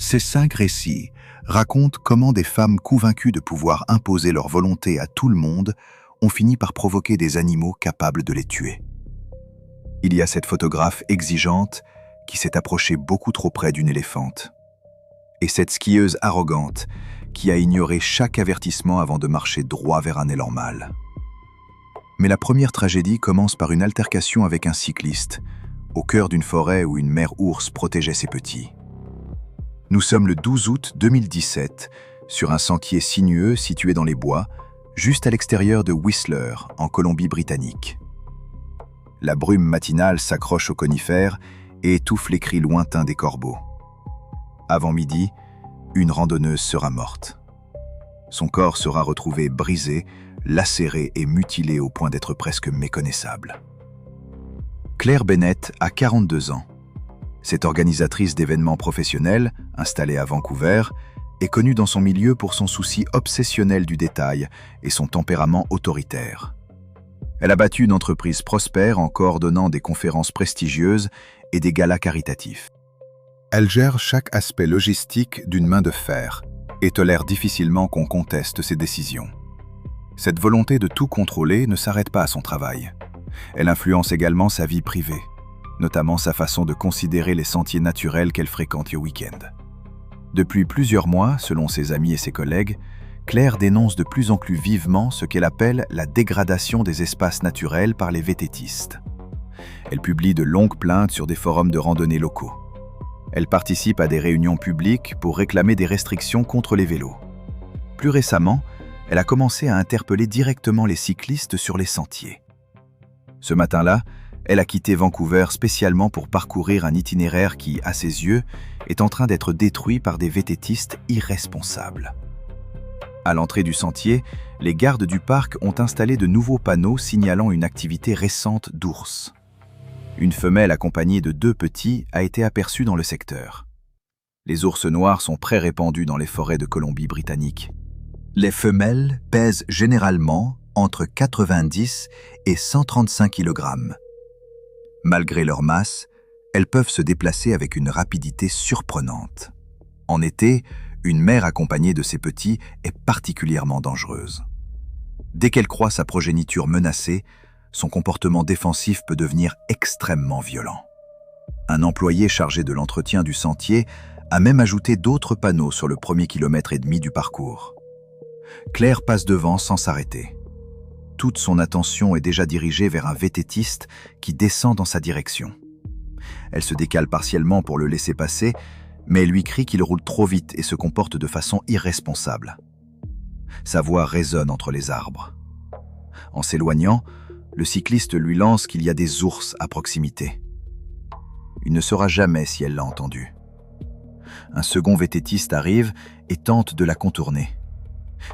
Ces 5 récits racontent comment des femmes convaincues de pouvoir imposer leur volonté à tout le monde ont fini par provoquer des animaux capables de les tuer. Il y a cette photographe exigeante qui s'est approchée beaucoup trop près d'une éléphante. Et cette skieuse arrogante qui a ignoré chaque avertissement avant de marcher droit vers un élan mâle. Mais la première tragédie commence par une altercation avec un cycliste, au cœur d'une forêt où une mère ours protégeait ses petits. Nous sommes le 12 août 2017, sur un sentier sinueux situé dans les bois, juste à l'extérieur de Whistler, en Colombie-Britannique. La brume matinale s'accroche aux conifères et étouffe les cris lointains des corbeaux. Avant midi, une randonneuse sera morte. Son corps sera retrouvé brisé, lacéré et mutilé au point d'être presque méconnaissable. Claire Bennett a 42 ans. Cette organisatrice d'événements professionnels, installée à Vancouver, est connue dans son milieu pour son souci obsessionnel du détail et son tempérament autoritaire. Elle a bâti une entreprise prospère en coordonnant des conférences prestigieuses et des galas caritatifs. Elle gère chaque aspect logistique d'une main de fer et tolère difficilement qu'on conteste ses décisions. Cette volonté de tout contrôler ne s'arrête pas à son travail. Elle influence également sa vie privée, notamment sa façon de considérer les sentiers naturels qu'elle fréquente le week-end. Depuis plusieurs mois, selon ses amis et ses collègues, Claire dénonce de plus en plus vivement ce qu'elle appelle la dégradation des espaces naturels par les vététistes. Elle publie de longues plaintes sur des forums de randonnée locaux. Elle participe à des réunions publiques pour réclamer des restrictions contre les vélos. Plus récemment, elle a commencé à interpeller directement les cyclistes sur les sentiers. Ce matin-là, elle a quitté Vancouver spécialement pour parcourir un itinéraire qui, à ses yeux, est en train d'être détruit par des vététistes irresponsables. À l'entrée du sentier, les gardes du parc ont installé de nouveaux panneaux signalant une activité récente d'ours. Une femelle accompagnée de 2 petits a été aperçue dans le secteur. Les ours noirs sont très répandus dans les forêts de Colombie-Britannique. Les femelles pèsent généralement entre 90 et 135 kg. Malgré leur masse, elles peuvent se déplacer avec une rapidité surprenante. En été, une mère accompagnée de ses petits est particulièrement dangereuse. Dès qu'elle croit sa progéniture menacée, son comportement défensif peut devenir extrêmement violent. Un employé chargé de l'entretien du sentier a même ajouté d'autres panneaux sur le premier 1,5 km du parcours. Claire passe devant sans s'arrêter. Toute son attention est déjà dirigée vers un vététiste qui descend dans sa direction. Elle se décale partiellement pour le laisser passer, mais elle lui crie qu'il roule trop vite et se comporte de façon irresponsable. Sa voix résonne entre les arbres. En s'éloignant, le cycliste lui lance qu'il y a des ours à proximité. Il ne saura jamais si elle l'a entendu. Un second vététiste arrive et tente de la contourner.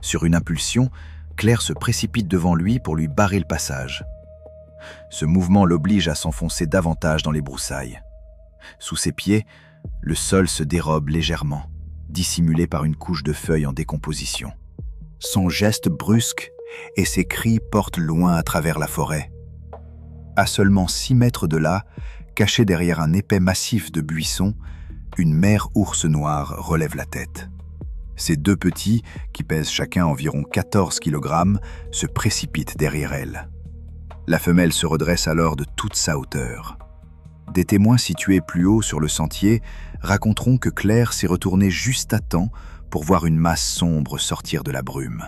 Sur une impulsion, Claire se précipite devant lui pour lui barrer le passage. Ce mouvement l'oblige à s'enfoncer davantage dans les broussailles. Sous ses pieds, le sol se dérobe légèrement, dissimulé par une couche de feuilles en décomposition. Son geste brusque et ses cris portent loin à travers la forêt. À seulement 6 mètres de là, cachée derrière un épais massif de buissons, une mère ours noire relève la tête. Ses 2 petits, qui pèsent chacun environ 14 kg, se précipitent derrière elle. La femelle se redresse alors de toute sa hauteur. Des témoins situés plus haut sur le sentier raconteront que Claire s'est retournée juste à temps pour voir une masse sombre sortir de la brume.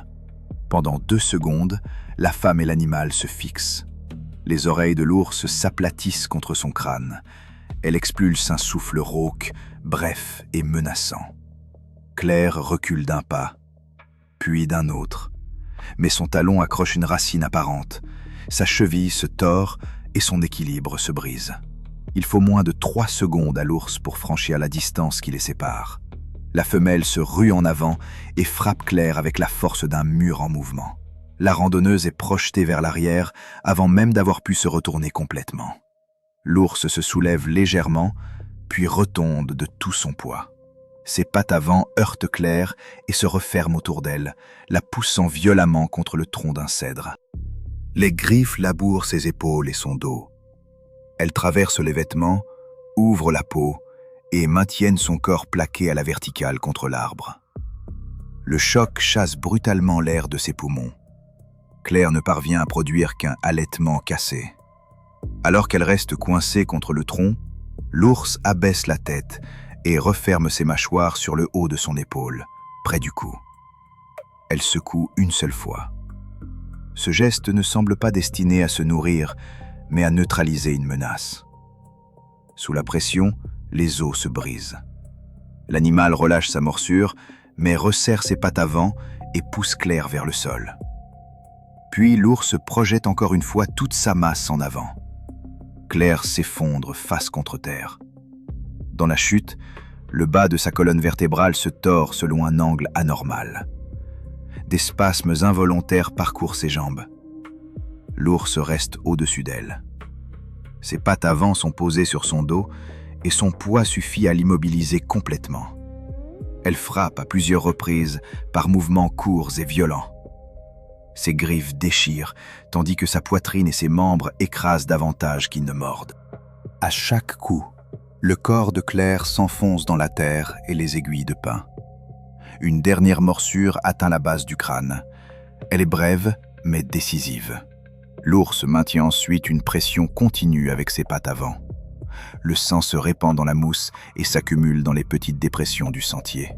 Pendant 2 secondes, la femme et l'animal se fixent. Les oreilles de l'ours s'aplatissent contre son crâne. Elle expulse un souffle rauque, bref et menaçant. Claire recule d'un pas, puis d'un autre. Mais son talon accroche une racine apparente. Sa cheville se tord et son équilibre se brise. Il faut moins de 3 secondes à l'ours pour franchir la distance qui les sépare. La femelle se rue en avant et frappe Claire avec la force d'un mur en mouvement. La randonneuse est projetée vers l'arrière avant même d'avoir pu se retourner complètement. L'ours se soulève légèrement, puis retombe de tout son poids. Ses pattes avant heurtent Claire et se referment autour d'elle, la poussant violemment contre le tronc d'un cèdre. Les griffes labourent ses épaules et son dos. Elle traverse les vêtements, ouvre la peau et maintiennent son corps plaqué à la verticale contre l'arbre. Le choc chasse brutalement l'air de ses poumons. Claire ne parvient à produire qu'un halètement cassé. Alors qu'elle reste coincée contre le tronc, l'ours abaisse la tête et referme ses mâchoires sur le haut de son épaule, près du cou. Elle secoue une seule fois. Ce geste ne semble pas destiné à se nourrir, mais à neutraliser une menace. Sous la pression, les os se brisent. L'animal relâche sa morsure, mais resserre ses pattes avant et pousse Claire vers le sol. Puis l'ours projette encore une fois toute sa masse en avant. Claire s'effondre face contre terre. Dans la chute, le bas de sa colonne vertébrale se tord selon un angle anormal. Des spasmes involontaires parcourent ses jambes. L'ours reste au-dessus d'elle. Ses pattes avant sont posées sur son dos et son poids suffit à l'immobiliser complètement. Elle frappe à plusieurs reprises par mouvements courts et violents. Ses griffes déchirent, tandis que sa poitrine et ses membres écrasent davantage qu'ils ne mordent. À chaque coup, le corps de Claire s'enfonce dans la terre et les aiguilles de pin. Une dernière morsure atteint la base du crâne. Elle est brève, mais décisive. L'ours maintient ensuite une pression continue avec ses pattes avant. Le sang se répand dans la mousse et s'accumule dans les petites dépressions du sentier.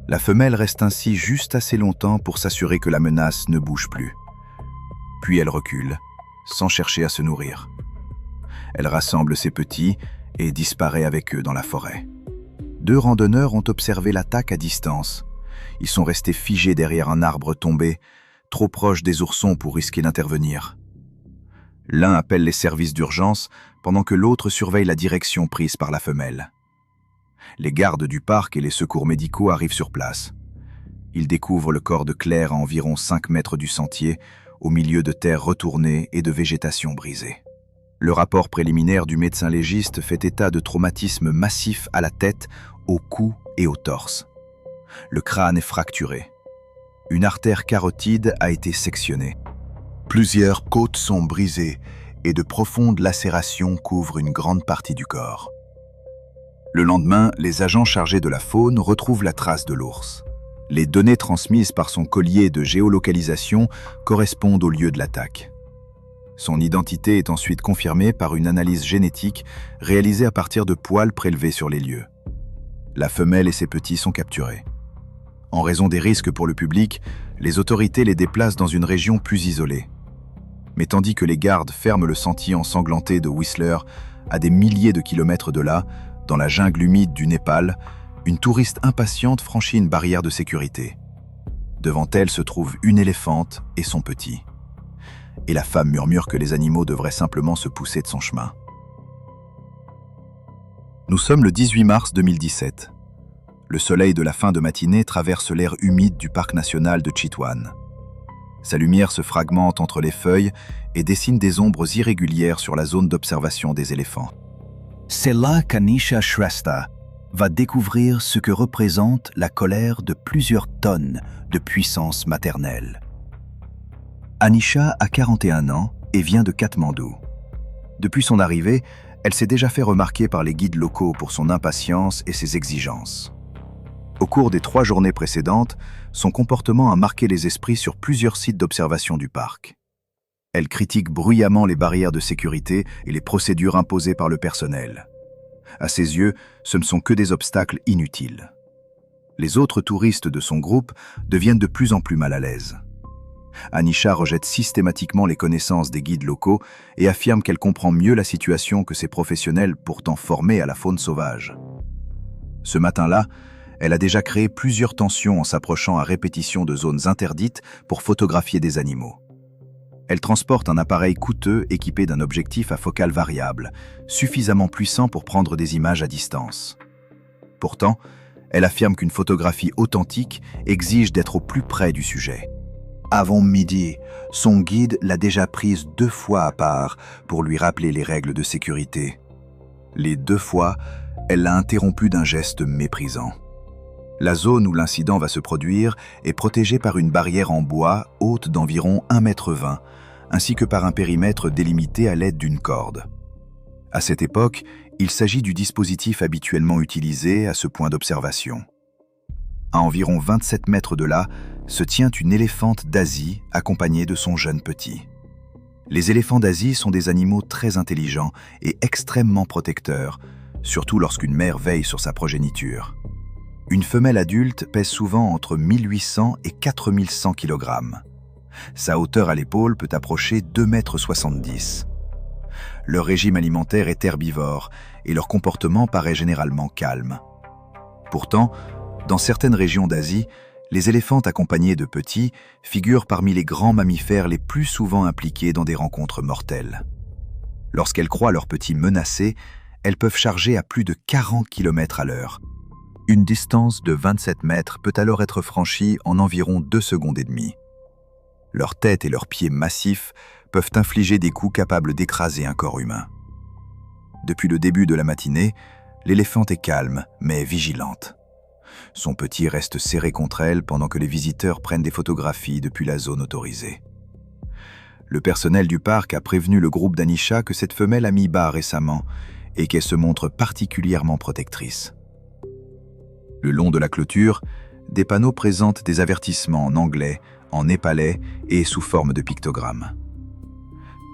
La femelle reste ainsi juste assez longtemps pour s'assurer que la menace ne bouge plus. Puis elle recule, sans chercher à se nourrir. Elle rassemble ses petits et disparaît avec eux dans la forêt. 2 randonneurs ont observé l'attaque à distance. Ils sont restés figés derrière un arbre tombé, trop proche des oursons pour risquer d'intervenir. L'un appelle les services d'urgence, pendant que l'autre surveille la direction prise par la femelle. Les gardes du parc et les secours médicaux arrivent sur place. Ils découvrent le corps de Claire à environ 5 mètres du sentier, au milieu de terre retournée et de végétation brisée. Le rapport préliminaire du médecin légiste fait état de traumatismes massifs à la tête, au cou et au torse. Le crâne est fracturé. Une artère carotide a été sectionnée. Plusieurs côtes sont brisées et de profondes lacérations couvrent une grande partie du corps. Le lendemain, les agents chargés de la faune retrouvent la trace de l'ours. Les données transmises par son collier de géolocalisation correspondent au lieu de l'attaque. Son identité est ensuite confirmée par une analyse génétique réalisée à partir de poils prélevés sur les lieux. La femelle et ses petits sont capturés. En raison des risques pour le public, les autorités les déplacent dans une région plus isolée. Mais tandis que les gardes ferment le sentier ensanglanté de Whistler, à des milliers de kilomètres de là, dans la jungle humide du Népal, une touriste impatiente franchit une barrière de sécurité. Devant elle se trouve une éléphante et son petit. Et la femme murmure que les animaux devraient simplement se pousser de son chemin. Nous sommes le 18 mars 2017. Le soleil de la fin de matinée traverse l'air humide du parc national de Chitwan. Sa lumière se fragmente entre les feuilles et dessine des ombres irrégulières sur la zone d'observation des éléphants. C'est là qu'Anisha Shrestha va découvrir ce que représente la colère de plusieurs tonnes de puissance maternelle. Anisha a 41 ans et vient de Katmandou. Depuis son arrivée, elle s'est déjà fait remarquer par les guides locaux pour son impatience et ses exigences. Au cours des 3 journées précédentes, son comportement a marqué les esprits sur plusieurs sites d'observation du parc. Elle critique bruyamment les barrières de sécurité et les procédures imposées par le personnel. À ses yeux, ce ne sont que des obstacles inutiles. Les autres touristes de son groupe deviennent de plus en plus mal à l'aise. Anisha rejette systématiquement les connaissances des guides locaux et affirme qu'elle comprend mieux la situation que ces professionnels pourtant formés à la faune sauvage. Ce matin-là, elle a déjà créé plusieurs tensions en s'approchant à répétition de zones interdites pour photographier des animaux. Elle transporte un appareil coûteux équipé d'un objectif à focale variable, suffisamment puissant pour prendre des images à distance. Pourtant, elle affirme qu'une photographie authentique exige d'être au plus près du sujet. Avant midi, son guide l'a déjà prise 2 fois à part pour lui rappeler les règles de sécurité. Les 2 fois, elle l'a interrompu d'un geste méprisant. La zone où l'incident va se produire est protégée par une barrière en bois haute d'environ 1,20 m, ainsi que par un périmètre délimité à l'aide d'une corde. À cette époque, Il s'agit du dispositif habituellement utilisé à ce point d'observation. À environ 27 mètres de là, se tient une éléphante d'Asie accompagnée de son jeune petit. Les éléphants d'Asie sont des animaux très intelligents et extrêmement protecteurs, surtout lorsqu'une mère veille sur sa progéniture. Une femelle adulte pèse souvent entre 1800 et 4100 kg. Sa hauteur à l'épaule peut approcher 2,70 m. Leur régime alimentaire est herbivore et leur comportement paraît généralement calme. Pourtant, dans certaines régions d'Asie, les éléphantes accompagnées de petits figurent parmi les grands mammifères les plus souvent impliqués dans des rencontres mortelles. Lorsqu'elles croient leurs petits menacés, elles peuvent charger à plus de 40 km à l'heure. Une distance de 27 mètres peut alors être franchie en environ 2 secondes et demie. Leur tête et leurs pieds massifs peuvent infliger des coups capables d'écraser un corps humain. Depuis le début de la matinée, l'éléphante est calme, mais vigilante. Son petit reste serré contre elle pendant que les visiteurs prennent des photographies depuis la zone autorisée. Le personnel du parc a prévenu le groupe d'Anisha que cette femelle a mis bas récemment et qu'elle se montre particulièrement protectrice. Le long de la clôture, des panneaux présentent des avertissements en anglais, en népalais et sous forme de pictogrammes.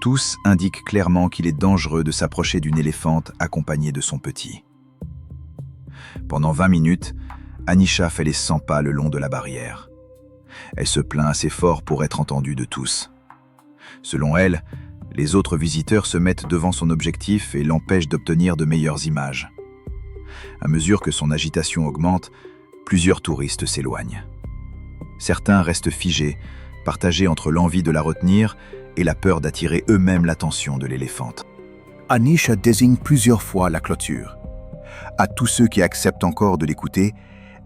Tous indiquent clairement qu'il est dangereux de s'approcher d'une éléphante accompagnée de son petit. Pendant 20 minutes, Anisha fait les 100 pas le long de la barrière. Elle se plaint assez fort pour être entendue de tous. Selon elle, les autres visiteurs se mettent devant son objectif et l'empêchent d'obtenir de meilleures images. À mesure que son agitation augmente, plusieurs touristes s'éloignent. Certains restent figés, partagés entre l'envie de la retenir et la peur d'attirer eux-mêmes l'attention de l'éléphante. Anisha désigne plusieurs fois la clôture. À tous ceux qui acceptent encore de l'écouter,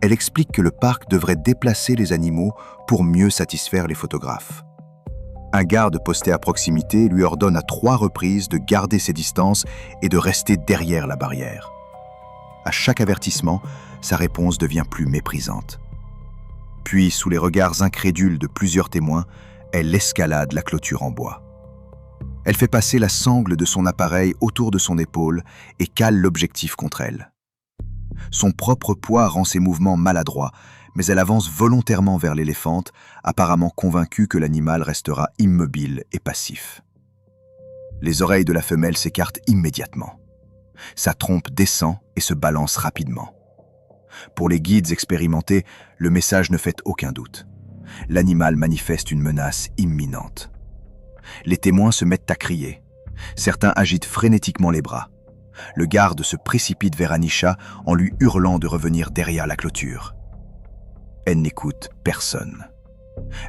elle explique que le parc devrait déplacer les animaux pour mieux satisfaire les photographes. Un garde posté à proximité lui ordonne à 3 reprises de garder ses distances et de rester derrière la barrière. À chaque avertissement, sa réponse devient plus méprisante. Puis, sous les regards incrédules de plusieurs témoins, elle escalade la clôture en bois. Elle fait passer la sangle de son appareil autour de son épaule et cale l'objectif contre elle. Son propre poids rend ses mouvements maladroits, mais elle avance volontairement vers l'éléphante, apparemment convaincue que l'animal restera immobile et passif. Les oreilles de la femelle s'écartent immédiatement. Sa trompe descend et se balance rapidement. Pour les guides expérimentés, le message ne fait aucun doute. L'animal manifeste une menace imminente. Les témoins se mettent à crier. Certains agitent frénétiquement les bras. Le garde se précipite vers Anisha en lui hurlant de revenir derrière la clôture. Elle n'écoute personne.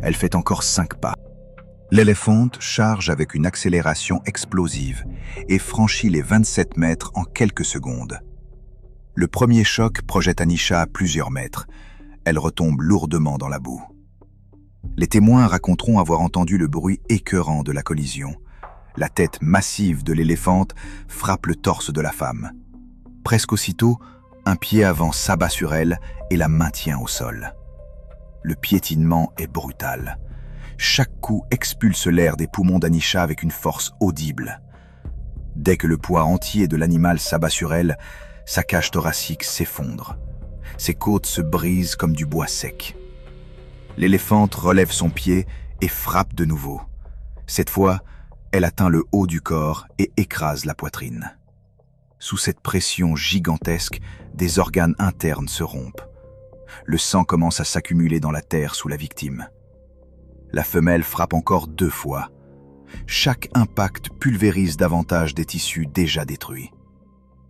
Elle fait encore 5 pas. L'éléphante charge avec une accélération explosive et franchit les 27 mètres en quelques secondes. Le premier choc projette Anisha à plusieurs mètres. Elle retombe lourdement dans la boue. Les témoins raconteront avoir entendu le bruit écœurant de la collision. La tête massive de l'éléphante frappe le torse de la femme. Presque aussitôt, un pied avant s'abat sur elle et la maintient au sol. Le piétinement est brutal. Chaque coup expulse l'air des poumons d'Anisha avec une force audible. Dès que le poids entier de l'animal s'abat sur elle, sa cage thoracique s'effondre. Ses côtes se brisent comme du bois sec. L'éléphante relève son pied et frappe de nouveau. Cette fois, elle atteint le haut du corps et écrase la poitrine. Sous cette pression gigantesque, des organes internes se rompent. Le sang commence à s'accumuler dans la terre sous la victime. La femelle frappe encore 2 fois. Chaque impact pulvérise davantage des tissus déjà détruits.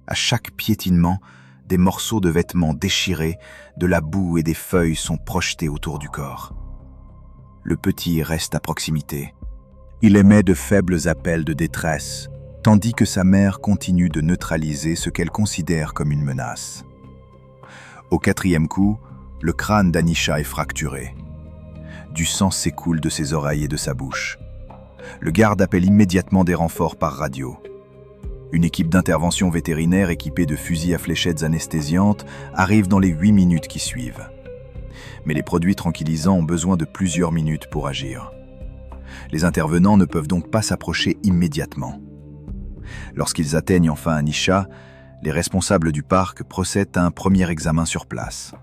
À chaque piétinement, des morceaux de vêtements déchirés, de la boue et des feuilles sont projetés autour du corps. Le petit reste à proximité. Il émet de faibles appels de détresse, tandis que sa mère continue de neutraliser ce qu'elle considère comme une menace. Au 4e coup, le crâne d'Anisha est fracturé. Du sang s'écoule de ses oreilles et de sa bouche. Le garde appelle immédiatement des renforts par radio. Une équipe d'intervention vétérinaire équipée de fusils à fléchettes anesthésiantes arrive dans les 8 minutes qui suivent. Mais les produits tranquillisants ont besoin de plusieurs minutes pour agir. Les intervenants ne peuvent donc pas s'approcher immédiatement. Lorsqu'ils atteignent enfin Anisha, les responsables du parc procèdent à un premier examen sur place.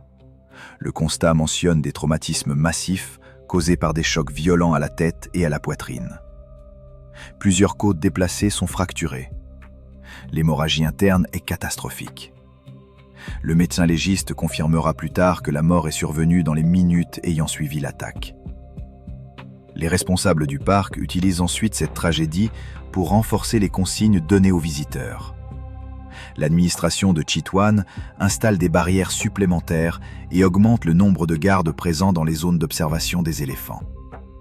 Le constat mentionne des traumatismes massifs causés par des chocs violents à la tête et à la poitrine. Plusieurs côtes déplacées sont fracturées. L'hémorragie interne est catastrophique. Le médecin légiste confirmera plus tard que la mort est survenue dans les minutes ayant suivi l'attaque. Les responsables du parc utilisent ensuite cette tragédie pour renforcer les consignes données aux visiteurs. L'administration de Chitwan installe des barrières supplémentaires et augmente le nombre de gardes présents dans les zones d'observation des éléphants.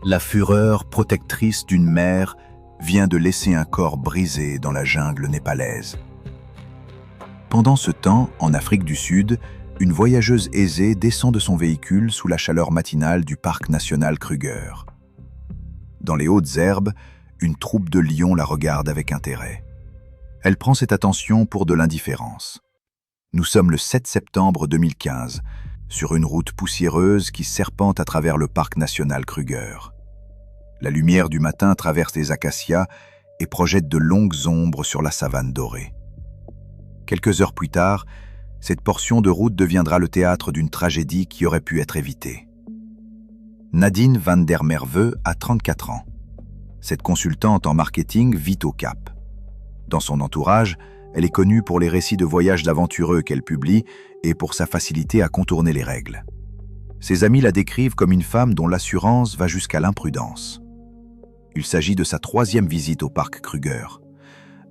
La fureur protectrice d'une mère vient de laisser un corps brisé dans la jungle népalaise. Pendant ce temps, en Afrique du Sud, une voyageuse aisée descend de son véhicule sous la chaleur matinale du parc national Kruger. Dans les hautes herbes, une troupe de lions la regarde avec intérêt. Elle prend cette attention pour de l'indifférence. Nous sommes le 7 septembre 2015, sur une route poussiéreuse qui serpente à travers le parc national Kruger. La lumière du matin traverse les acacias et projette de longues ombres sur la savane dorée. Quelques heures plus tard, cette portion de route deviendra le théâtre d'une tragédie qui aurait pu être évitée. Nadine van der Merwe a 34 ans. Cette consultante en marketing vit au Cap. Dans son entourage, elle est connue pour les récits de voyages aventureux qu'elle publie et pour sa facilité à contourner les règles. Ses amis la décrivent comme une femme dont l'assurance va jusqu'à l'imprudence. Il s'agit de sa 3e visite au parc Kruger.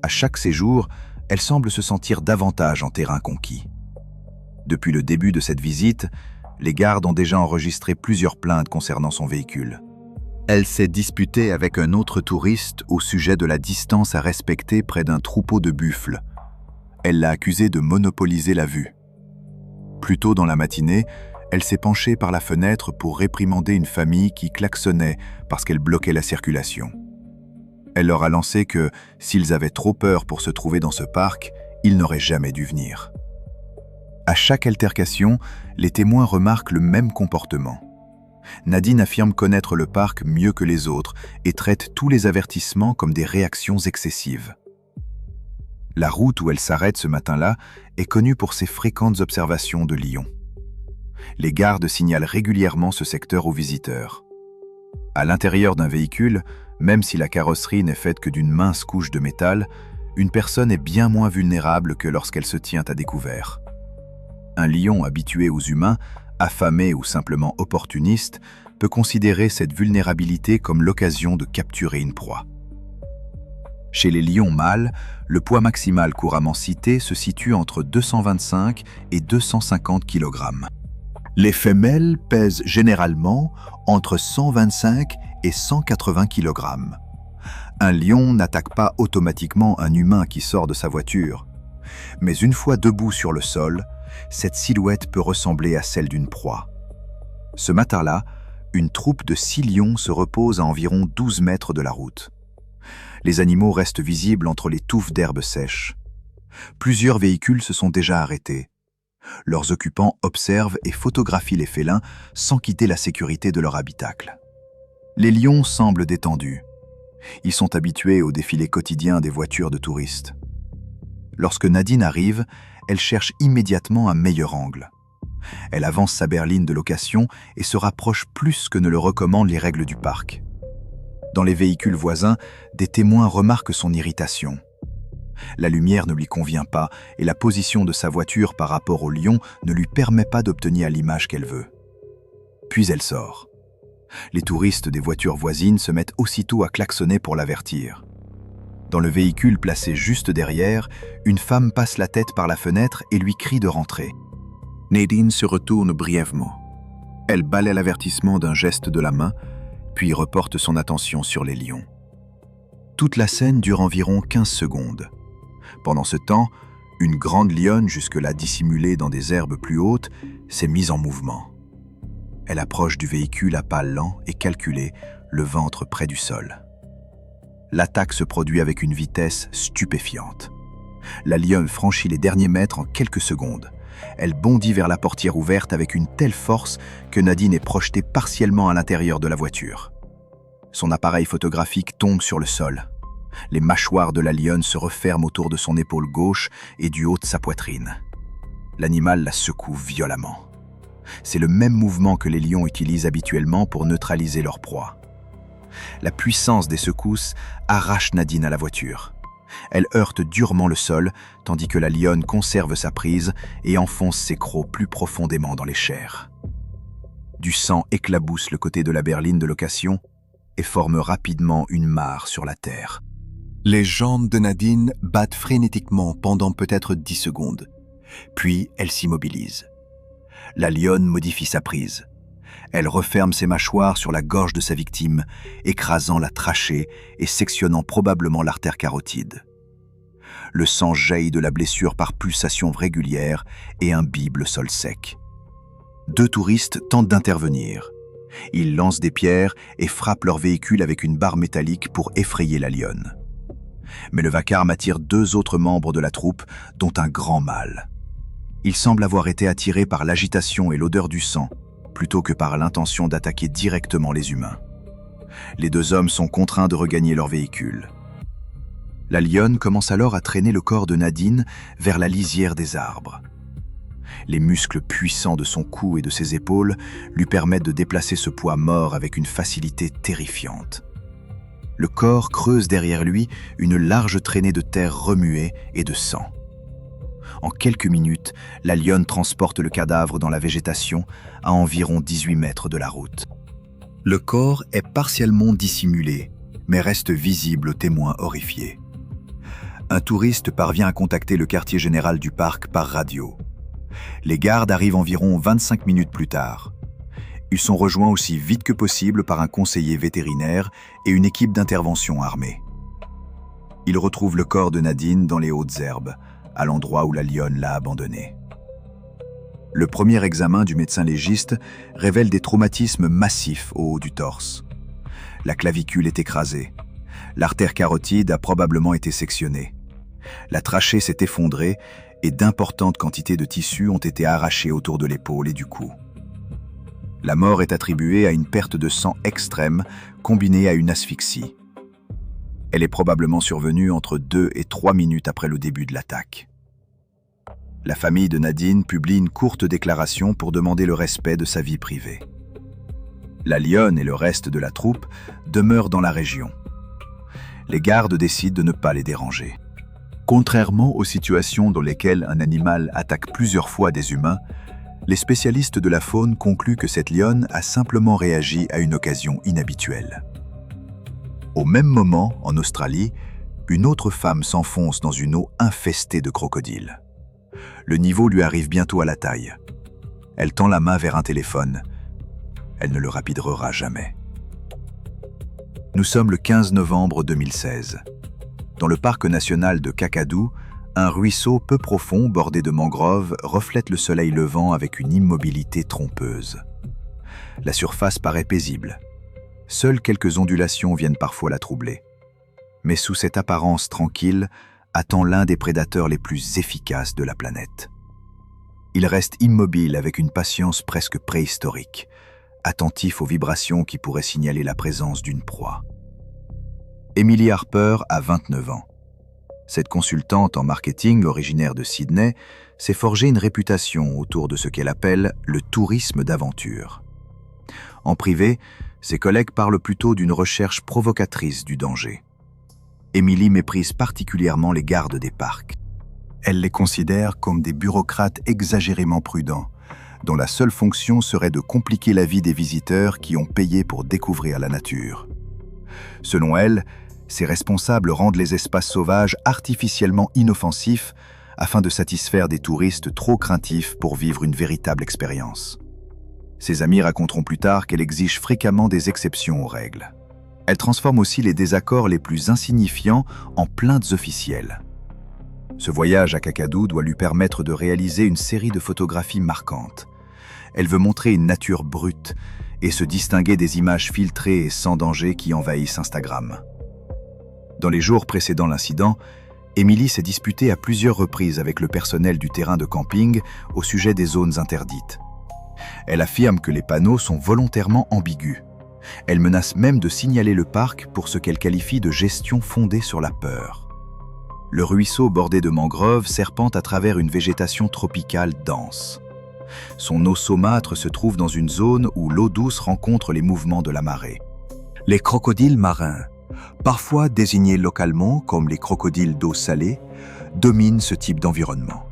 À chaque séjour, elle semble se sentir davantage en terrain conquis. Depuis le début de cette visite, les gardes ont déjà enregistré plusieurs plaintes concernant son véhicule. Elle s'est disputée avec un autre touriste au sujet de la distance à respecter près d'un troupeau de buffles. Elle l'a accusé de monopoliser la vue. Plus tôt dans la matinée, elle s'est penchée par la fenêtre pour réprimander une famille qui klaxonnait parce qu'elle bloquait la circulation. Elle leur a lancé que, s'ils avaient trop peur pour se trouver dans ce parc, ils n'auraient jamais dû venir. À chaque altercation, les témoins remarquent le même comportement. Nadine affirme connaître le parc mieux que les autres et traite tous les avertissements comme des réactions excessives. La route où elle s'arrête ce matin-là est connue pour ses fréquentes observations de lions. Les gardes signalent régulièrement ce secteur aux visiteurs. À l'intérieur d'un véhicule, même si la carrosserie n'est faite que d'une mince couche de métal, une personne est bien moins vulnérable que lorsqu'elle se tient à découvert. Un lion habitué aux humains, affamé ou simplement opportuniste, peut considérer cette vulnérabilité comme l'occasion de capturer une proie. Chez les lions mâles, le poids maximal couramment cité se situe entre 225 et 250 kg. Les femelles pèsent généralement entre 125 et 180 kg. Un lion n'attaque pas automatiquement un humain qui sort de sa voiture. Mais une fois debout sur le sol, cette silhouette peut ressembler à celle d'une proie. Ce matin-là, une troupe de 6 lions se repose à environ 12 mètres de la route. Les animaux restent visibles entre les touffes d'herbes sèches. Plusieurs véhicules se sont déjà arrêtés. Leurs occupants observent et photographient les félins sans quitter la sécurité de leur habitacle. Les lions semblent détendus. Ils sont habitués au défilé quotidien des voitures de touristes. Lorsque Nadine arrive, elle cherche immédiatement un meilleur angle. Elle avance sa berline de location et se rapproche plus que ne le recommandent les règles du parc. Dans les véhicules voisins, des témoins remarquent son irritation. La lumière ne lui convient pas et la position de sa voiture par rapport au lion ne lui permet pas d'obtenir l'image qu'elle veut. Puis elle sort. Les touristes des voitures voisines se mettent aussitôt à klaxonner pour l'avertir. Dans le véhicule placé juste derrière, une femme passe la tête par la fenêtre et lui crie de rentrer. Nadine se retourne brièvement. Elle balaie l'avertissement d'un geste de la main, puis reporte son attention sur les lions. Toute la scène dure environ 15 secondes. Pendant ce temps, une grande lionne, jusque-là dissimulée dans des herbes plus hautes, s'est mise en mouvement. Elle approche du véhicule à pas lents et calculés, le ventre près du sol. L'attaque se produit avec une vitesse stupéfiante. La lionne franchit les derniers mètres en quelques secondes. Elle bondit vers la portière ouverte avec une telle force que Nadine est projetée partiellement à l'intérieur de la voiture. Son appareil photographique tombe sur le sol. Les mâchoires de la lionne se referment autour de son épaule gauche et du haut de sa poitrine. L'animal la secoue violemment. C'est le même mouvement que les lions utilisent habituellement pour neutraliser leur proie. La puissance des secousses arrache Nadine à la voiture. Elle heurte durement le sol, tandis que la lionne conserve sa prise et enfonce ses crocs plus profondément dans les chairs. Du sang éclabousse le côté de la berline de location et forme rapidement une mare sur la terre. Les jambes de Nadine battent frénétiquement pendant peut-être 10 secondes. Puis elle s'immobilise. La lionne modifie sa prise. Elle referme ses mâchoires sur la gorge de sa victime, écrasant la trachée et sectionnant probablement l'artère carotide. Le sang jaillit de la blessure par pulsations régulières et imbibe le sol sec. 2 touristes tentent d'intervenir. Ils lancent des pierres et frappent leur véhicule avec une barre métallique pour effrayer la lionne. Mais le vacarme attire 2 autres membres de la troupe, dont un grand mâle. Il semble avoir été attiré par l'agitation et l'odeur du sang, plutôt que par l'intention d'attaquer directement les humains. Les 2 hommes sont contraints de regagner leur véhicule. La lionne commence alors à traîner le corps de Nadine vers la lisière des arbres. Les muscles puissants de son cou et de ses épaules lui permettent de déplacer ce poids mort avec une facilité terrifiante. Le corps creuse derrière lui une large traînée de terre remuée et de sang. En quelques minutes, la lionne transporte le cadavre dans la végétation à environ 18 mètres de la route. Le corps est partiellement dissimulé, mais reste visible aux témoins horrifiés. Un touriste parvient à contacter le quartier général du parc par radio. Les gardes arrivent environ 25 minutes plus tard. Ils sont rejoints aussi vite que possible par un conseiller vétérinaire et une équipe d'intervention armée. Ils retrouvent le corps de Nadine dans les hautes herbes, à l'endroit où la lionne l'a abandonné. Le premier examen du médecin légiste révèle des traumatismes massifs au haut du torse. La clavicule est écrasée. L'artère carotide a probablement été sectionnée. La trachée s'est effondrée et d'importantes quantités de tissus ont été arrachés autour de l'épaule et du cou. La mort est attribuée à une perte de sang extrême combinée à une asphyxie. Elle est probablement survenue entre 2 et 3 minutes après le début de l'attaque. La famille de Nadine publie une courte déclaration pour demander le respect de sa vie privée. La lionne et le reste de la troupe demeurent dans la région. Les gardes décident de ne pas les déranger. Contrairement aux situations dans lesquelles un animal attaque plusieurs fois des humains, les spécialistes de la faune concluent que cette lionne a simplement réagi à une occasion inhabituelle. Au même moment, en Australie, une autre femme s'enfonce dans une eau infestée de crocodiles. Le niveau lui arrive bientôt à la taille. Elle tend la main vers un téléphone. Elle ne le rapidera jamais. Nous sommes le 15 novembre 2016. Dans le parc national de Kakadu, un ruisseau peu profond bordé de mangroves reflète le soleil levant avec une immobilité trompeuse. La surface paraît paisible. Seules quelques ondulations viennent parfois la troubler. Mais sous cette apparence tranquille, attend l'un des prédateurs les plus efficaces de la planète. Il reste immobile avec une patience presque préhistorique, attentif aux vibrations qui pourraient signaler la présence d'une proie. Emily Harper a 29 ans. Cette consultante en marketing originaire de Sydney s'est forgée une réputation autour de ce qu'elle appelle le tourisme d'aventure. En privé, ses collègues parlent plutôt d'une recherche provocatrice du danger. Emily méprise particulièrement les gardes des parcs. Elle les considère comme des bureaucrates exagérément prudents, dont la seule fonction serait de compliquer la vie des visiteurs qui ont payé pour découvrir la nature. Selon elle, ces responsables rendent les espaces sauvages artificiellement inoffensifs afin de satisfaire des touristes trop craintifs pour vivre une véritable expérience. Ses amis raconteront plus tard qu'elle exige fréquemment des exceptions aux règles. Elle transforme aussi les désaccords les plus insignifiants en plaintes officielles. Ce voyage à Kakadu doit lui permettre de réaliser une série de photographies marquantes. Elle veut montrer une nature brute et se distinguer des images filtrées et sans danger qui envahissent Instagram. Dans les jours précédant l'incident, Emily s'est disputée à plusieurs reprises avec le personnel du terrain de camping au sujet des zones interdites. Elle affirme que les panneaux sont volontairement ambigus. Elle menace même de signaler le parc pour ce qu'elle qualifie de gestion fondée sur la peur. Le ruisseau bordé de mangroves serpente à travers une végétation tropicale dense. Son eau saumâtre se trouve dans une zone où l'eau douce rencontre les mouvements de la marée. Les crocodiles marins, parfois désignés localement comme les crocodiles d'eau salée, dominent ce type d'environnement.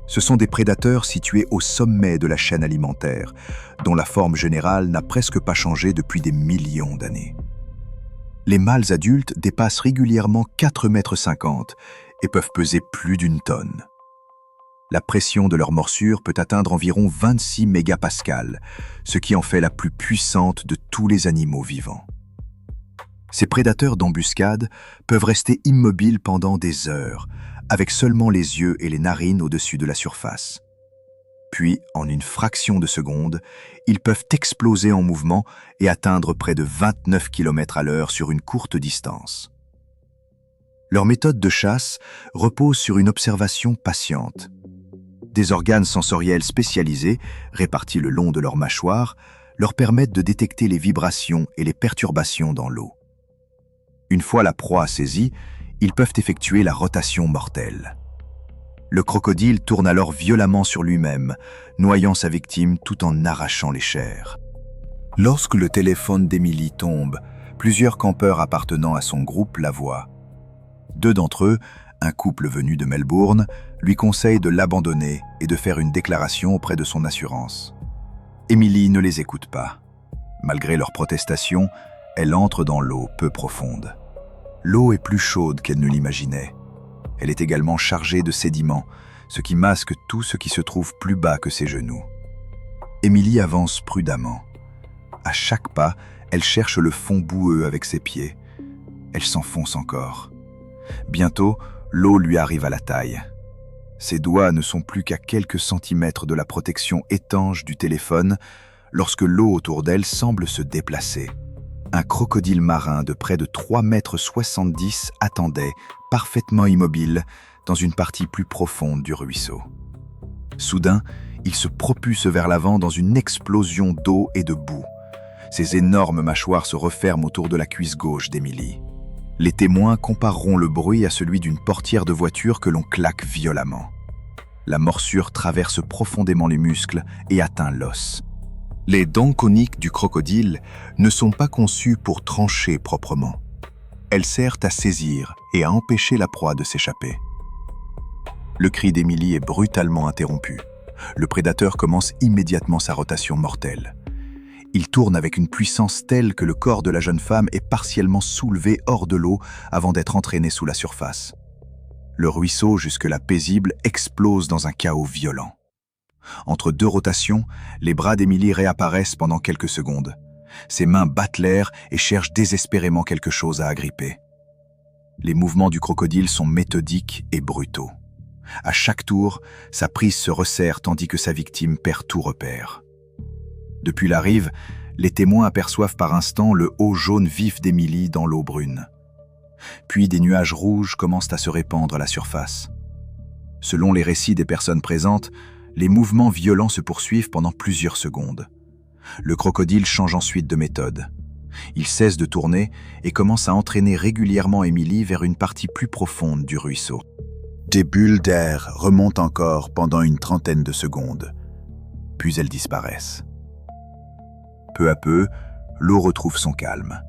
Ce sont des prédateurs situés au sommet de la chaîne alimentaire, dont la forme générale n'a presque pas changé depuis des millions d'années. Les mâles adultes dépassent régulièrement 4,50 m et peuvent peser plus d'une tonne. La pression de leur morsure peut atteindre environ 26 mégapascales, ce qui en fait la plus puissante de tous les animaux vivants. Ces prédateurs d'embuscade peuvent rester immobiles pendant des heures, avec seulement les yeux et les narines au-dessus de la surface. Puis, en une fraction de seconde, ils peuvent exploser en mouvement et atteindre près de 29 km/h sur une courte distance. Leur méthode de chasse repose sur une observation patiente. Des organes sensoriels spécialisés, répartis le long de leur mâchoire, leur permettent de détecter les vibrations et les perturbations dans l'eau. Une fois la proie saisie, ils peuvent effectuer la rotation mortelle. Le crocodile tourne alors violemment sur lui-même, noyant sa victime tout en arrachant les chairs. Lorsque le téléphone d'Emily tombe, plusieurs campeurs appartenant à son groupe la voient. Deux d'entre eux, un couple venu de Melbourne, lui conseillent de l'abandonner et de faire une déclaration auprès de son assurance. Emily ne les écoute pas. Malgré leurs protestations, elle entre dans l'eau peu profonde. L'eau est plus chaude qu'elle ne l'imaginait. Elle est également chargée de sédiments, ce qui masque tout ce qui se trouve plus bas que ses genoux. Emily avance prudemment. À chaque pas, elle cherche le fond boueux avec ses pieds. Elle s'enfonce encore. Bientôt, l'eau lui arrive à la taille. Ses doigts ne sont plus qu'à quelques centimètres de la protection étanche du téléphone lorsque l'eau autour d'elle semble se déplacer. Un crocodile marin de près de 3,70 m attendait, parfaitement immobile, dans une partie plus profonde du ruisseau. Soudain, il se propulse vers l'avant dans une explosion d'eau et de boue. Ses énormes mâchoires se referment autour de la cuisse gauche d'Emily. Les témoins compareront le bruit à celui d'une portière de voiture que l'on claque violemment. La morsure traverse profondément les muscles et atteint l'os. Les dents coniques du crocodile ne sont pas conçues pour trancher proprement. Elles servent à saisir et à empêcher la proie de s'échapper. Le cri d'Emily est brutalement interrompu. Le prédateur commence immédiatement sa rotation mortelle. Il tourne avec une puissance telle que le corps de la jeune femme est partiellement soulevé hors de l'eau avant d'être entraîné sous la surface. Le ruisseau, jusque-là paisible, explose dans un chaos violent. Entre deux rotations, les bras d'Emily réapparaissent pendant quelques secondes. Ses mains battent l'air et cherchent désespérément quelque chose à agripper. Les mouvements du crocodile sont méthodiques et brutaux. À chaque tour, sa prise se resserre tandis que sa victime perd tout repère. Depuis la rive, les témoins aperçoivent par instants le haut jaune vif d'Emily dans l'eau brune. Puis des nuages rouges commencent à se répandre à la surface. Selon les récits des personnes présentes, les mouvements violents se poursuivent pendant plusieurs secondes. Le crocodile change ensuite de méthode. Il cesse de tourner et commence à entraîner régulièrement Emily vers une partie plus profonde du ruisseau. Des bulles d'air remontent encore pendant une trentaine de secondes, puis elles disparaissent. Peu à peu, l'eau retrouve son calme.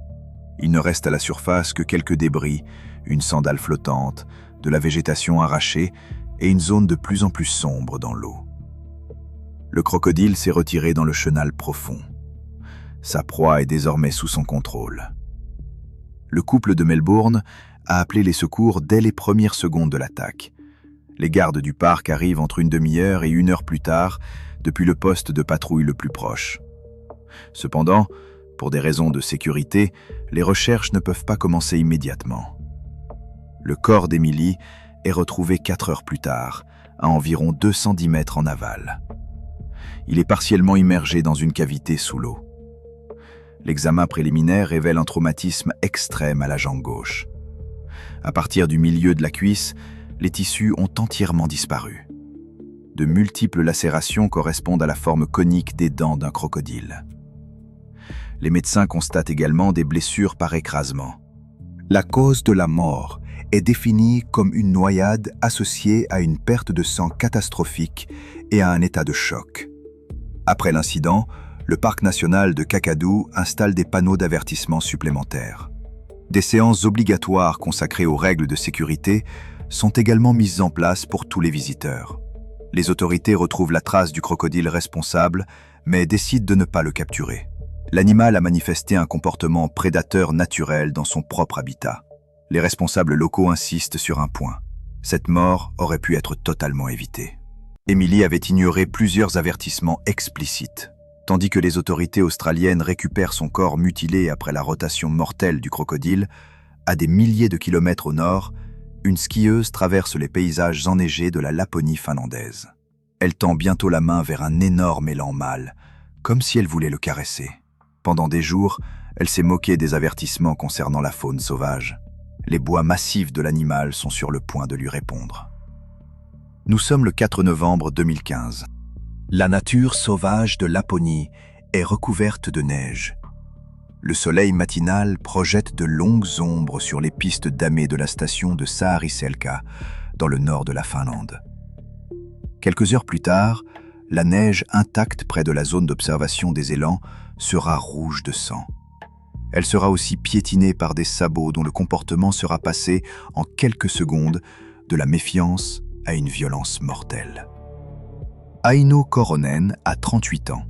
Il ne reste à la surface que quelques débris, une sandale flottante, de la végétation arrachée et une zone de plus en plus sombre dans l'eau. Le crocodile s'est retiré dans le chenal profond. Sa proie est désormais sous son contrôle. Le couple de Melbourne a appelé les secours dès les premières secondes de l'attaque. Les gardes du parc arrivent entre une demi-heure et 1 heure plus tard, depuis le poste de patrouille le plus proche. Cependant, pour des raisons de sécurité, les recherches ne peuvent pas commencer immédiatement. Le corps d'Emily est retrouvé 4 heures plus tard, à environ 210 mètres en aval. Il est partiellement immergé dans une cavité sous l'eau. L'examen préliminaire révèle un traumatisme extrême à la jambe gauche. À partir du milieu de la cuisse, les tissus ont entièrement disparu. De multiples lacérations correspondent à la forme conique des dents d'un crocodile. Les médecins constatent également des blessures par écrasement. La cause de la mort est définie comme une noyade associée à une perte de sang catastrophique et à un état de choc. Après l'incident, le parc national de Kakadu installe des panneaux d'avertissement supplémentaires. Des séances obligatoires consacrées aux règles de sécurité sont également mises en place pour tous les visiteurs. Les autorités retrouvent la trace du crocodile responsable, mais décident de ne pas le capturer. L'animal a manifesté un comportement prédateur naturel dans son propre habitat. Les responsables locaux insistent sur un point. Cette mort aurait pu être totalement évitée. Emily avait ignoré plusieurs avertissements explicites. Tandis que les autorités australiennes récupèrent son corps mutilé après la rotation mortelle du crocodile, à des milliers de kilomètres au nord, une skieuse traverse les paysages enneigés de la Laponie finlandaise. Elle tend bientôt la main vers un énorme élan mâle, comme si elle voulait le caresser. Pendant des jours, elle s'est moquée des avertissements concernant la faune sauvage. Les bois massifs de l'animal sont sur le point de lui répondre. Nous sommes le 4 novembre 2015. La nature sauvage de Laponie est recouverte de neige. Le soleil matinal projette de longues ombres sur les pistes damées de la station de Saariselkä, dans le nord de la Finlande. Quelques heures plus tard, la neige intacte près de la zone d'observation des élans sera rouge de sang. Elle sera aussi piétinée par des sabots dont le comportement sera passé en quelques secondes de la méfiance à une violence mortelle. Aino Koronen a 38 ans.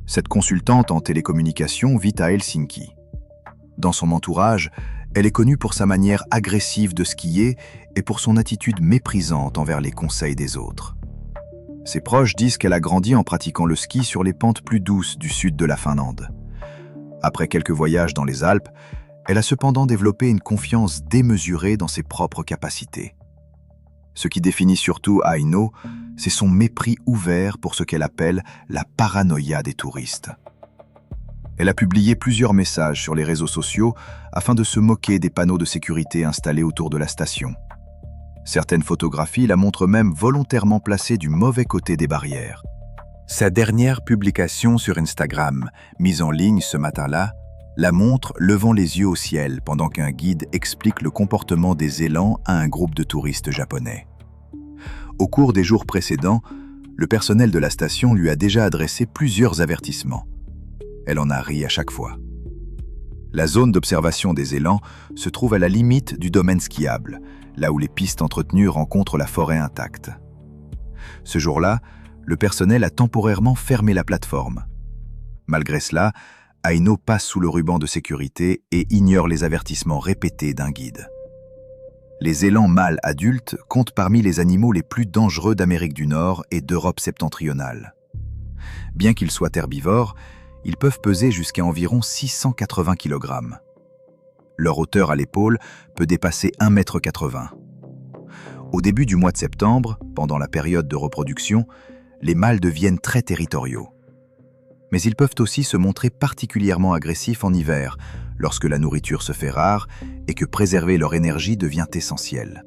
Cette consultante en télécommunication vit à Helsinki. Dans son entourage, elle est connue pour sa manière agressive de skier et pour son attitude méprisante envers les conseils des autres. Ses proches disent qu'elle a grandi en pratiquant le ski sur les pentes plus douces du sud de la Finlande. Après quelques voyages dans les Alpes, elle a cependant développé une confiance démesurée dans ses propres capacités. Ce qui définit surtout Aino, c'est son mépris ouvert pour ce qu'elle appelle la paranoïa des touristes. Elle a publié plusieurs messages sur les réseaux sociaux afin de se moquer des panneaux de sécurité installés autour de la station. Certaines photographies la montrent même volontairement placée du mauvais côté des barrières. Sa dernière publication sur Instagram, mise en ligne ce matin-là, la montre levant les yeux au ciel pendant qu'un guide explique le comportement des élans à un groupe de touristes japonais. Au cours des jours précédents, le personnel de la station lui a déjà adressé plusieurs avertissements. Elle en a ri à chaque fois. La zone d'observation des élans se trouve à la limite du domaine skiable, là où les pistes entretenues rencontrent la forêt intacte. Ce jour-là, le personnel a temporairement fermé la plateforme. Malgré cela, Aino passe sous le ruban de sécurité et ignore les avertissements répétés d'un guide. Les élans mâles adultes comptent parmi les animaux les plus dangereux d'Amérique du Nord et d'Europe septentrionale. Bien qu'ils soient herbivores, ils peuvent peser jusqu'à environ 680 kg. Leur hauteur à l'épaule peut dépasser 1,80 m. Au début du mois de septembre, pendant la période de reproduction, les mâles deviennent très territoriaux. Mais ils peuvent aussi se montrer particulièrement agressifs en hiver, lorsque la nourriture se fait rare et que préserver leur énergie devient essentiel.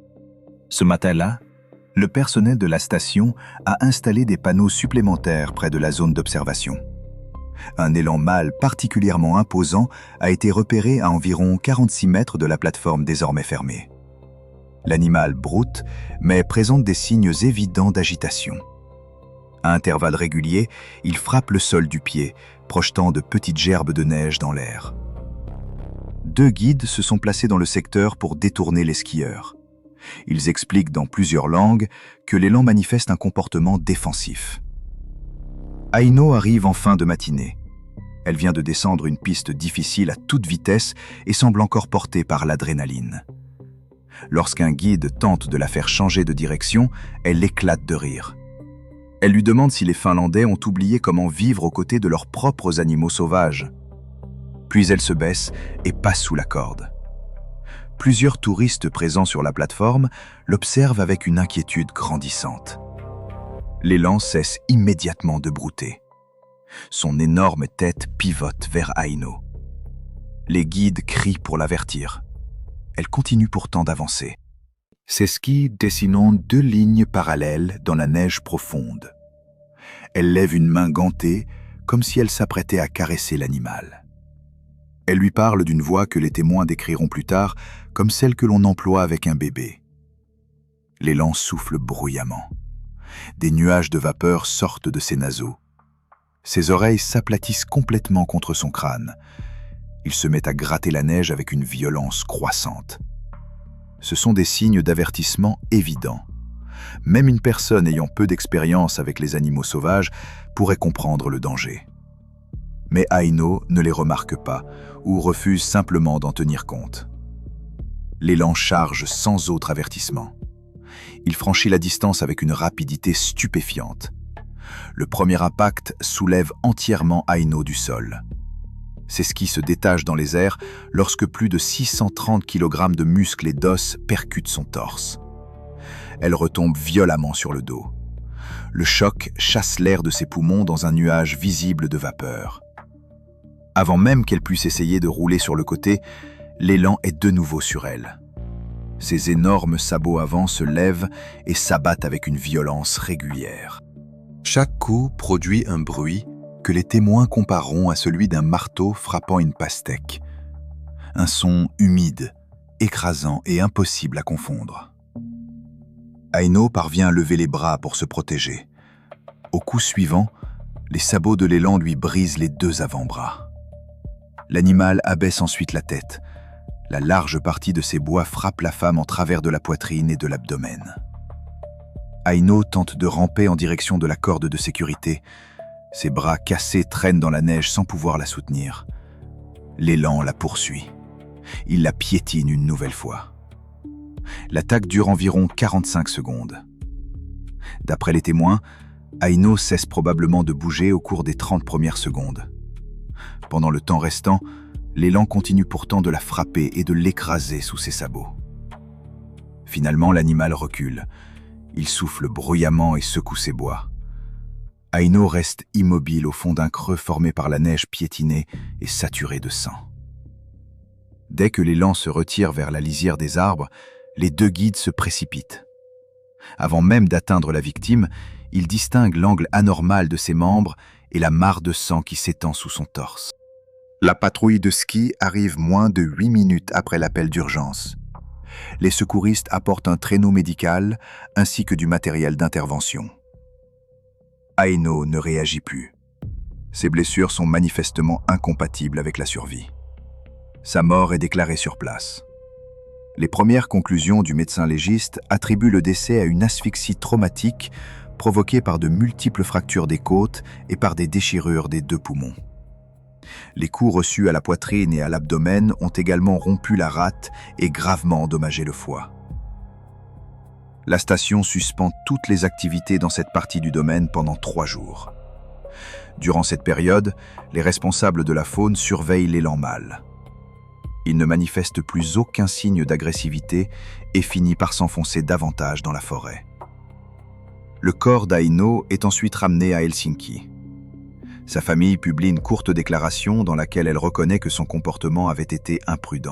Ce matin-là, le personnel de la station a installé des panneaux supplémentaires près de la zone d'observation. Un élan mâle particulièrement imposant a été repéré à environ 46 mètres de la plateforme désormais fermée. L'animal broute, mais présente des signes évidents d'agitation. À intervalles réguliers, il frappe le sol du pied, projetant de petites gerbes de neige dans l'air. 2 guides se sont placés dans le secteur pour détourner les skieurs. Ils expliquent dans plusieurs langues que l'élan manifeste un comportement défensif. Aino arrive en fin de matinée. Elle vient de descendre une piste difficile à toute vitesse et semble encore portée par l'adrénaline. Lorsqu'un guide tente de la faire changer de direction, elle éclate de rire. Elle lui demande si les Finlandais ont oublié comment vivre aux côtés de leurs propres animaux sauvages. Puis elle se baisse et passe sous la corde. Plusieurs touristes présents sur la plateforme l'observent avec une inquiétude grandissante. L'élan cesse immédiatement de brouter. Son énorme tête pivote vers Aino. Les guides crient pour l'avertir. Elle continue pourtant d'avancer. Ses skis dessinant 2 lignes parallèles dans la neige profonde. Elle lève une main gantée, comme si elle s'apprêtait à caresser l'animal. Elle lui parle d'une voix que les témoins décriront plus tard comme celle que l'on emploie avec un bébé. L'élan souffle bruyamment. Des nuages de vapeur sortent de ses naseaux. Ses oreilles s'aplatissent complètement contre son crâne. Il se met à gratter la neige avec une violence croissante. Ce sont des signes d'avertissement évidents. Même une personne ayant peu d'expérience avec les animaux sauvages pourrait comprendre le danger. Mais Aino ne les remarque pas ou refuse simplement d'en tenir compte. L'élan charge sans autre avertissement. Il franchit la distance avec une rapidité stupéfiante. Le premier impact soulève entièrement Aino du sol. Ses skis se détachent dans les airs lorsque plus de 630 kg de muscles et d'os percutent son torse. Elle retombe violemment sur le dos. Le choc chasse l'air de ses poumons dans un nuage visible de vapeur. Avant même qu'elle puisse essayer de rouler sur le côté, l'élan est de nouveau sur elle. Ses énormes sabots avant se lèvent et s'abattent avec une violence régulière. Chaque coup produit un bruit que les témoins compareront à celui d'un marteau frappant une pastèque. Un son humide, écrasant et impossible à confondre. Aino parvient à lever les bras pour se protéger. Au coup suivant, les sabots de l'élan lui brisent les 2 avant-bras. L'animal abaisse ensuite la tête. La large partie de ses bois frappe la femme en travers de la poitrine et de l'abdomen. Aino tente de ramper en direction de la corde de sécurité. Ses bras cassés traînent dans la neige sans pouvoir la soutenir. L'élan la poursuit. Il la piétine une nouvelle fois. L'attaque dure environ 45 secondes. D'après les témoins, Aino cesse probablement de bouger au cours des 30 premières secondes. Pendant le temps restant, l'élan continue pourtant de la frapper et de l'écraser sous ses sabots. Finalement, l'animal recule. Il souffle bruyamment et secoue ses bois. Aino reste immobile au fond d'un creux formé par la neige piétinée et saturée de sang. Dès que l'élan se retire vers la lisière des arbres, les 2 guides se précipitent. Avant même d'atteindre la victime, ils distinguent l'angle anormal de ses membres et la mare de sang qui s'étend sous son torse. La patrouille de ski arrive moins de 8 minutes après l'appel d'urgence. Les secouristes apportent un traîneau médical ainsi que du matériel d'intervention. Aino ne réagit plus. Ses blessures sont manifestement incompatibles avec la survie. Sa mort est déclarée sur place. Les premières conclusions du médecin légiste attribuent le décès à une asphyxie traumatique provoquée par de multiples fractures des côtes et par des déchirures des 2 poumons. Les coups reçus à la poitrine et à l'abdomen ont également rompu la rate et gravement endommagé le foie. La station suspend toutes les activités dans cette partie du domaine pendant 3 jours. Durant cette période, les responsables de la faune surveillent l'élan mâle. Il ne manifeste plus aucun signe d'agressivité et finit par s'enfoncer davantage dans la forêt. Le corps d'Aino est ensuite ramené à Helsinki. Sa famille publie une courte déclaration dans laquelle elle reconnaît que son comportement avait été imprudent.